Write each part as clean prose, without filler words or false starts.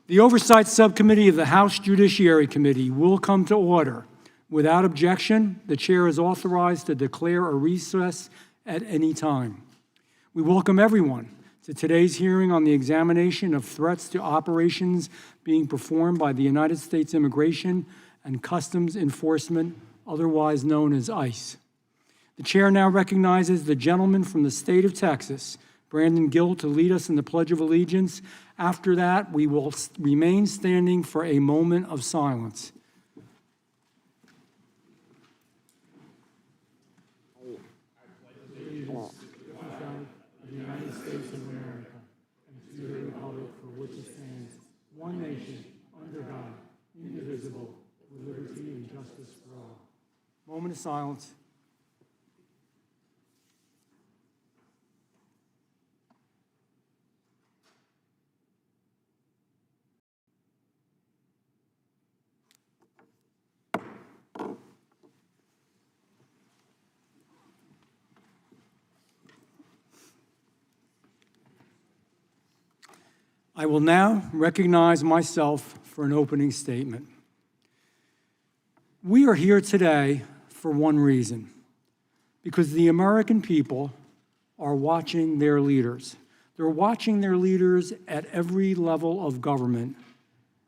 The Oversight Subcommittee of the House Judiciary Committee will come to order. Without objection, the chair is authorized to declare a recess at any time. We welcome everyone to today's hearing on the examination of threats to operations being performed by the United States Immigration and Customs Enforcement, otherwise known as ICE. The chair now recognizes the gentleman from the state of Texas, Brandon Gill, to lead us in the Pledge of Allegiance. After that, we will remain standing for a moment of silence. United States of America, and to the republic for which it stands, one nation, under God, indivisible, with liberty and justice for all. Moment of silence. I will now recognize myself for an opening statement. We are here today for one reason, because the American people are watching their leaders. They're watching their leaders at every level of government,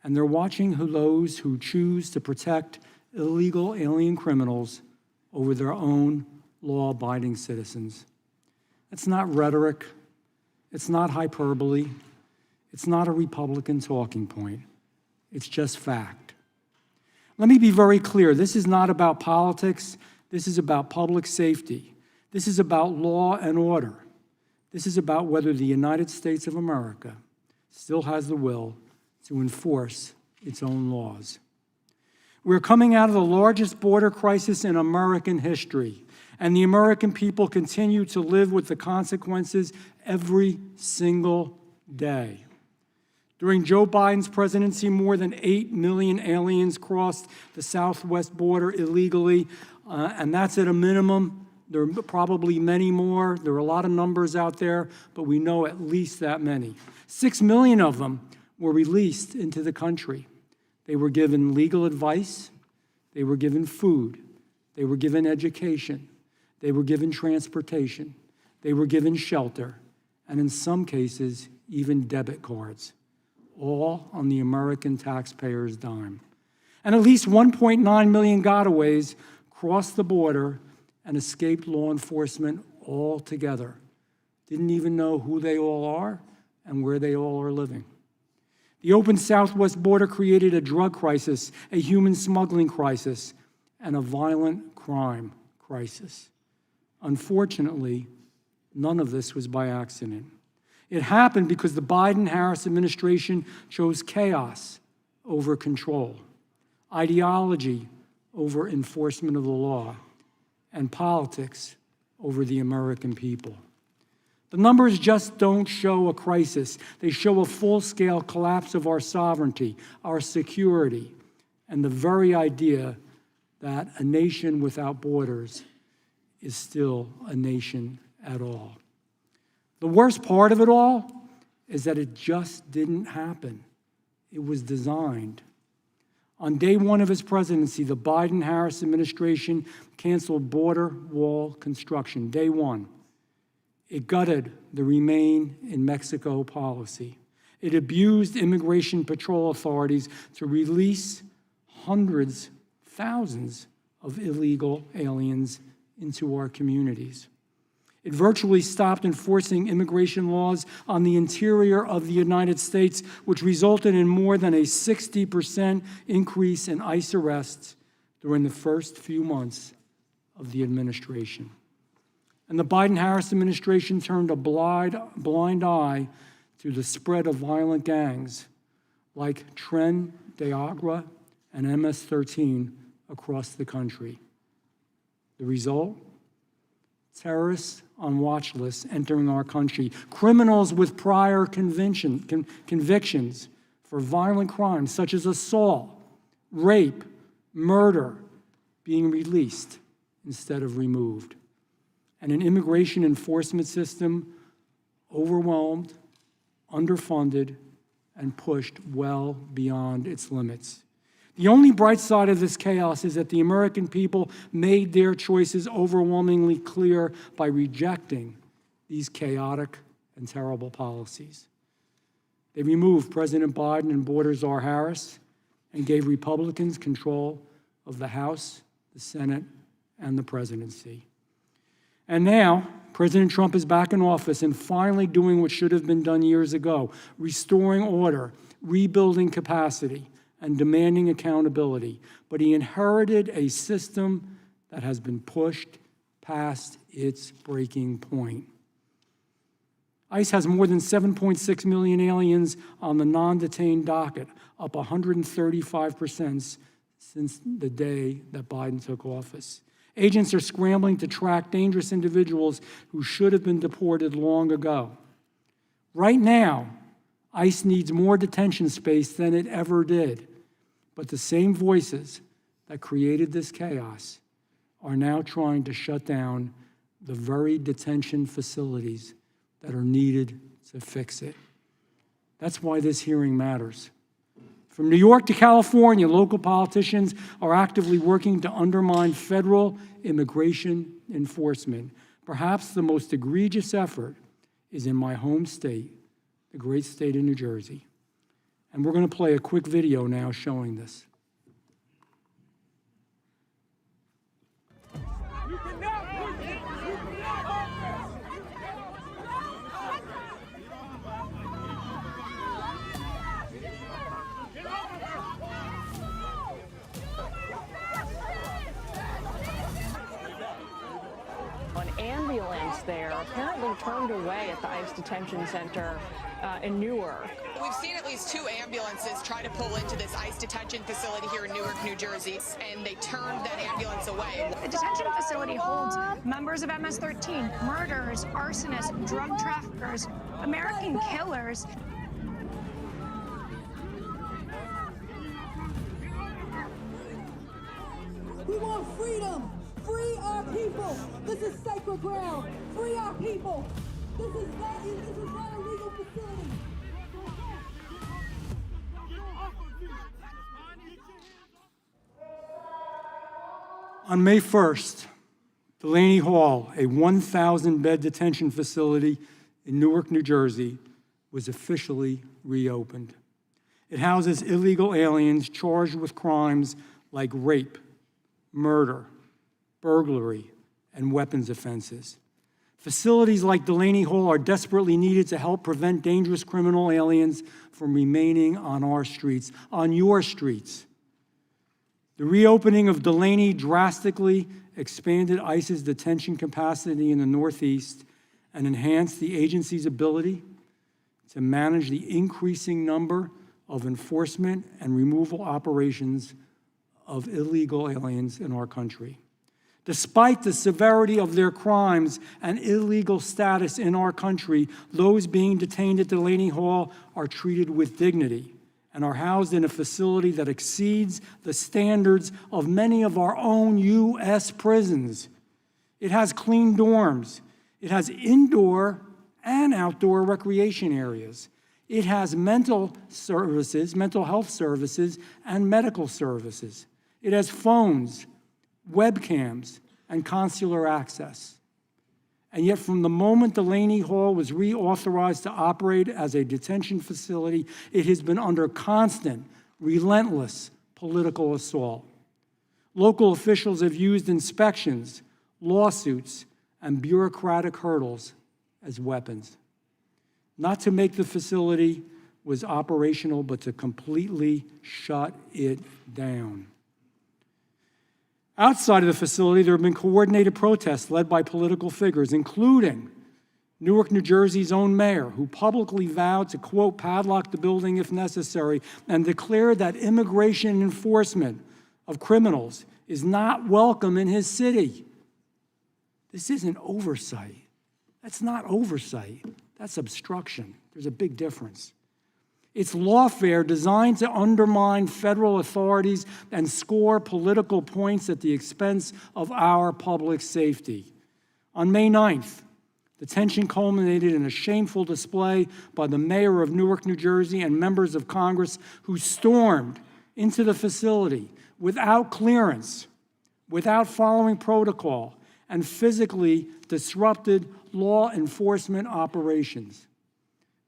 and they're watching those who choose to protect illegal alien criminals over their own law-abiding citizens. It's not rhetoric. It's not hyperbole. It's not a Republican talking point. It's just fact. Let me be very clear. This is not about politics. This is about public safety. This is about law and order. This is about whether the United States of America still has the will to enforce its own laws. We're coming out of the largest border crisis in American history, and the American people continue to live with the consequences every single day. During Joe Biden's presidency, more than 8 million aliens crossed the southwest border illegally, and that's at a minimum. There are probably many more. There are a lot of numbers out there, but we know at least that many. 6 million of them were released into the country. They were given legal advice. They were given food. They were given education. They were given transportation. They were given shelter, and in some cases, even debit cards, all on the American taxpayer's dime. And at least 1.9 million gotaways crossed the border and escaped law enforcement altogether. Didn't even know who they all are and where they all are living. The open southwest border created a drug crisis, a human smuggling crisis, and a violent crime crisis. Unfortunately, none of this was by accident. It happened because the Biden-Harris administration chose chaos over control, ideology over enforcement of the law, and politics over the American people. The numbers just don't show a crisis. They show a full-scale collapse of our sovereignty, our security, and the very idea that a nation without borders is still a nation at all. The worst part of it all is that it just didn't happen. It was designed. On day one of his presidency, the Biden-Harris administration canceled border wall construction. Day one. It gutted the Remain in Mexico policy. It abused immigration patrol authorities to release hundreds, thousands of illegal aliens into our communities. It virtually stopped enforcing immigration laws on the interior of the United States, which resulted in more than a 60% increase in ICE arrests during the first few months of the administration. And the Biden-Harris administration turned a blind eye to the spread of violent gangs like Tren de Agua and MS-13 across the country. The result? Terrorists on watch lists entering our country, criminals with prior convictions for violent crimes such as assault, rape, murder, being released instead of removed, and an immigration enforcement system overwhelmed, underfunded, and pushed well beyond its limits. The only bright side of this chaos is that the American people made their choices overwhelmingly clear by rejecting these chaotic and terrible policies. They removed President Biden and Border Czar Harris and gave Republicans control of the House, the Senate, and the presidency. And now, President Trump is back in office and finally doing what should have been done years ago, restoring order, rebuilding capacity, and demanding accountability. But he inherited a system that has been pushed past its breaking point. ICE has more than 7.6 million aliens on the non-detained docket, up 135% since the day that Biden took office. Agents are scrambling to track dangerous individuals who should have been deported long ago. Right now, ICE needs more detention space than it ever did. But the same voices that created this chaos are now trying to shut down the very detention facilities that are needed to fix it. That's why this hearing matters. From New York to California, local politicians are actively working to undermine federal immigration enforcement. Perhaps the most egregious effort is in my home state, the great state of New Jersey. And we're going to play a quick video now showing this. An ambulance there apparently turned away at the ICE detention center in Newark. We've seen at least 2 ambulances try to pull into this ICE detention facility here in Newark, New Jersey, and they turned that ambulance away. The detention facility holds members of MS-13, murderers, arsonists, drug traffickers, American killers. We want freedom. Free our people. This is sacred ground. Free our people. This is not a legal facility. On May 1st, Delaney Hall, a 1,000-bed detention facility in Newark, New Jersey, was officially reopened. It houses illegal aliens charged with crimes like rape, murder, burglary, and weapons offenses. Facilities like Delaney Hall are desperately needed to help prevent dangerous criminal aliens from remaining on our streets, on your streets. The reopening of Delaney drastically expanded ICE's detention capacity in the Northeast and enhanced the agency's ability to manage the increasing number of enforcement and removal operations of illegal aliens in our country. Despite the severity of their crimes and illegal status in our country, those being detained at Delaney Hall are treated with dignity and are housed in a facility that exceeds the standards of many of our own U.S. prisons. It has clean dorms. It has indoor and outdoor recreation areas. It has mental health services, and medical services. It has phones, webcams, and consular access. And yet, from the moment Delaney Hall was reauthorized to operate as a detention facility, it has been under constant, relentless political assault. Local officials have used inspections, lawsuits, and bureaucratic hurdles as weapons. Not to make the facility was operational, but to completely shut it down. Outside of the facility, there have been coordinated protests led by political figures, including Newark, New Jersey's own mayor, who publicly vowed to, quote, padlock the building if necessary, and declared that immigration enforcement of criminals is not welcome in his city. This isn't oversight. That's not oversight. That's obstruction. There's a big difference. It's lawfare designed to undermine federal authorities and score political points at the expense of our public safety. On May 9th, The tension culminated in a shameful display by the mayor of Newark, New Jersey, and members of Congress who stormed into the facility without clearance, without following protocol, and physically disrupted law enforcement operations.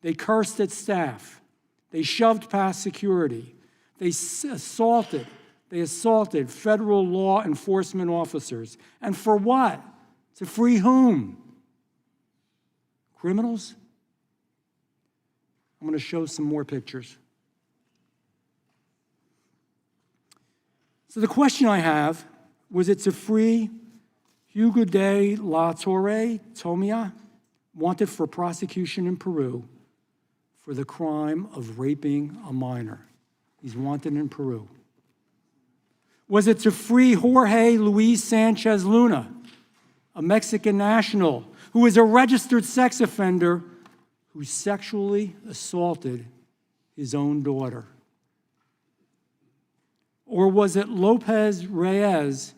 They cursed at staff. They shoved past security. They assaulted federal law enforcement officers. And for what? To free whom? Criminals? I'm going to show some more pictures. So the question I have, was it to free Hugo de la Torre Tomia, wanted for prosecution in Peru for the crime of raping a minor? He's wanted in Peru. Was it to free Jorge Luis Sanchez Luna, a Mexican national who is a registered sex offender who sexually assaulted his own daughter? Or was it Lopez Reyes,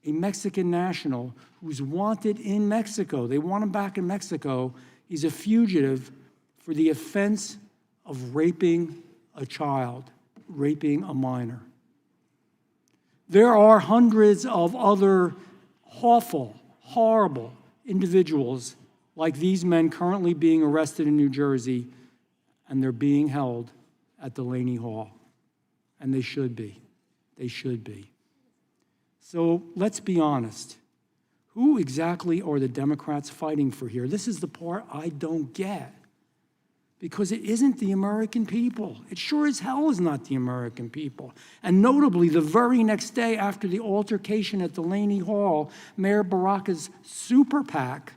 a Mexican national who's wanted in Mexico? They want him back in Mexico. He's a fugitive for the offense of raping a child, raping a minor. There are hundreds of other awful, horrible individuals like these men currently being arrested in New Jersey, and they're being held at Delaney Hall. And they should be. They should be. So let's be honest. Who exactly are the Democrats fighting for here? This is the part I don't get. Because it isn't the American people. It sure as hell is not the American people. And notably, the very next day after the altercation at Delaney Hall, Mayor Baraka's super PAC,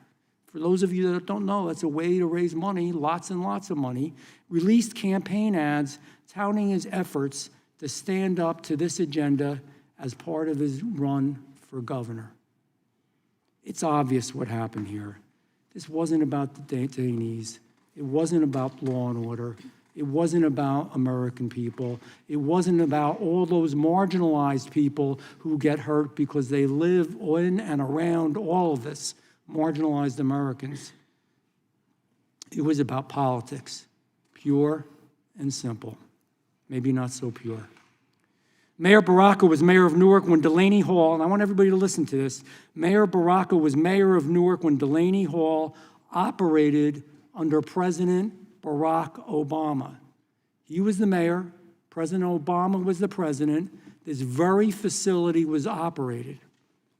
for those of you that don't know, that's a way to raise money, lots and lots of money, released campaign ads touting his efforts to stand up to this agenda as part of his run for governor. It's obvious what happened here. This wasn't about the detainees. It wasn't about law and order. It wasn't about American people. It wasn't about all those marginalized people who get hurt because they live in and around all of us, marginalized Americans. It was about politics, pure and simple. Maybe not so pure. Mayor Baraka was mayor of Newark when Delaney Hall, and I want everybody to listen to this, Mayor Baraka was mayor of Newark when Delaney Hall operated under President Barack Obama. He was the mayor, President Obama was the president. This very facility was operated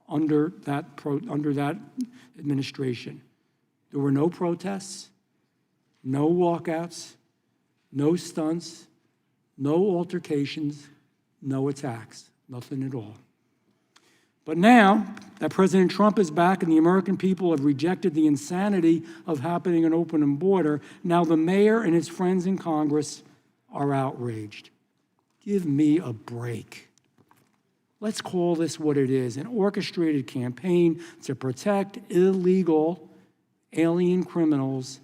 under that administration. There were no protests, no walkouts, no stunts, no altercations, no attacks, nothing at all. But now that President Trump is back and the American people have rejected the insanity of having an open border, now the mayor and his friends in Congress are outraged. Give me a break. Let's call this what it is, an orchestrated campaign to protect illegal alien criminals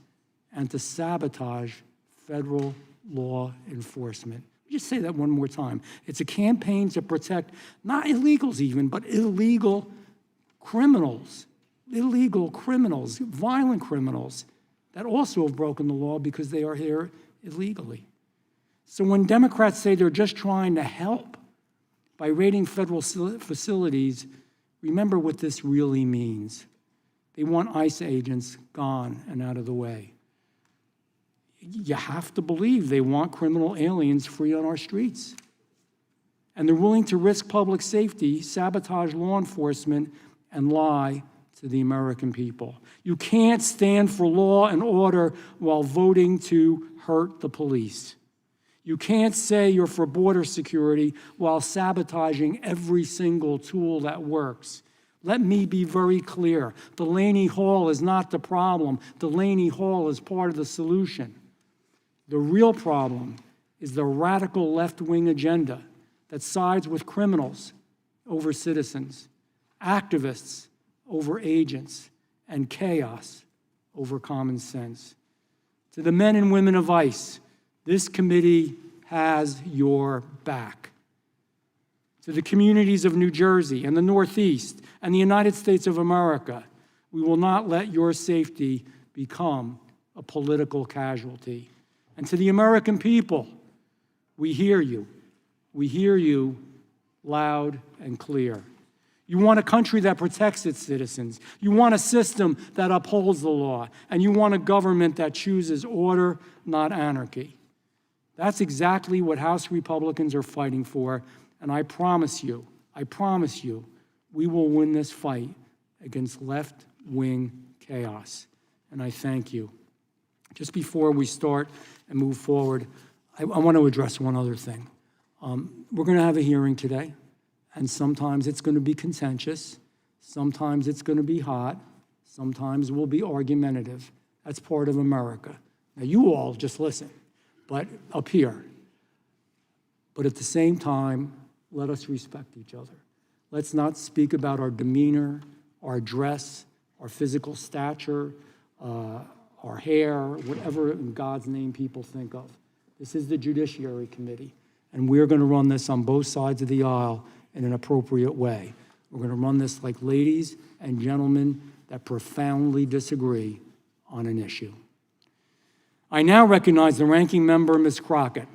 and to sabotage federal law enforcement. Just say that one more time. It's a campaign to protect not illegals even, but illegal criminals, violent criminals that also have broken the law because they are here illegally. So when Democrats say they're just trying to help by raiding federal facilities, remember what this really means. They want ICE agents gone and out of the way. You have to believe they want criminal aliens free on our streets. And they're willing to risk public safety, sabotage law enforcement, and lie to the American people. You can't stand for law and order while voting to hurt the police. You can't say you're for border security while sabotaging every single tool that works. Let me be very clear. Delaney Hall is not the problem. Delaney Hall is part of the solution. The real problem is the radical left-wing agenda that sides with criminals over citizens, activists over agents, and chaos over common sense. To the men and women of ICE, this committee has your back. To the communities of New Jersey and the Northeast and the United States of America, We will not let your safety become a political casualty. And to the American people, we hear you. We hear you loud and clear. You want a country that protects its citizens. You want a system that upholds the law. And you want a government that chooses order, not anarchy. That's exactly what House Republicans are fighting for. And I promise you, we will win this fight against left-wing chaos. And I thank you. Just before we start and move forward, I want to address one other thing. We're going to have a hearing today, and sometimes it's going to be contentious, sometimes it's going to be hot, sometimes we'll be argumentative. That's part of America. Now, you all just listen, but up here. But at the same time, let us respect each other. Let's not speak about our demeanor, our dress, our physical stature, our hair, whatever in God's name people think of. This is the Judiciary Committee, and we're going to run this on both sides of the aisle in an appropriate way. We're going to run this like ladies and gentlemen that profoundly disagree on an issue. I now recognize the ranking member, Ms. Crockett.